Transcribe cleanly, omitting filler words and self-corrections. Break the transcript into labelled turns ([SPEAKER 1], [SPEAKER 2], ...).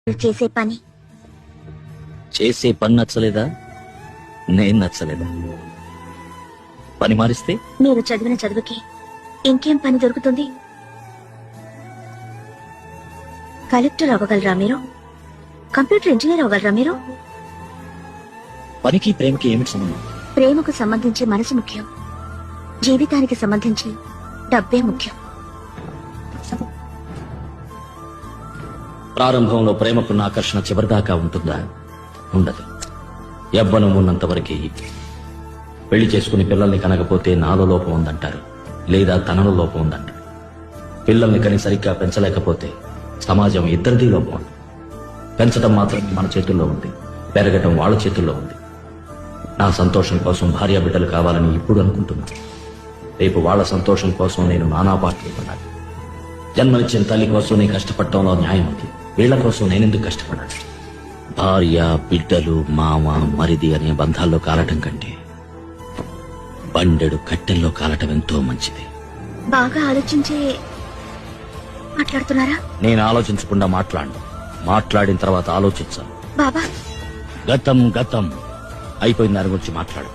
[SPEAKER 1] చేసే పని
[SPEAKER 2] నచ్చలేదా? నేను నచ్చలేదా? పని మారిస్తే
[SPEAKER 1] మీరు చదివిన చదువుకి ఇంకేం పని దొరుకుతుంది? కలెక్టర్ అవ్వగలరా మీరు? కంప్యూటర్ ఇంజనీర్ అవ్వగలరా మీరు?
[SPEAKER 2] పనికి ప్రేమకి ఏమిటి సంబంధం?
[SPEAKER 1] ప్రేమకు సంబంధించి మనసు ముఖ్యం, జీవితానికి సంబంధించి డబ్బే ముఖ్యం.
[SPEAKER 2] ప్రారంభంలో ప్రేమకున్న ఆకర్షణ చివరిదాకా ఉంటుందా? ఉండదు. యవ్వనం ఉన్నంత వరకే. పెళ్లి చేసుకుని పిల్లల్ని కనకపోతే నాలో లోపం ఉందంటారు, లేదా తనలో లోపం ఉందంటారు. పిల్లల్ని కని సరిగ్గా పెంచలేకపోతే సమాజం ఇద్దరిదీ లోపం ఉంది. పెంచడం మాత్రం మన చేతుల్లో ఉంది, పెరగటం వాళ్ళ చేతుల్లో ఉంది. నా సంతోషం కోసం భార్య బిడ్డలు కావాలని ఇప్పుడు అనుకుంటున్నా. రేపు వాళ్ళ సంతోషం కోసం నేను నానా పాటలు పడాలి. జన్మనిచ్చిన తల్లి కోసం నేను కష్టపడటంలో న్యాయం ఉంది. వీళ్ల కోసం నేనెందుకు కష్టపడాలి? భార్య, బిడ్డలు, మామ, మరిది అనే బంధాల్లో కాలటం కంటే బండెడు కట్టెల్లో కాలటం ఎంతో మంచిది.
[SPEAKER 1] బాగా ఆలోచించే మాట్లాడుతున్నారా?
[SPEAKER 2] నేను ఆలోచించకుండా మాట్లాడిన తర్వాత ఆలోచించాను.
[SPEAKER 1] బాబా,
[SPEAKER 2] గతం గతం అయిపోయిన దాని గురించి మాట్లాడు.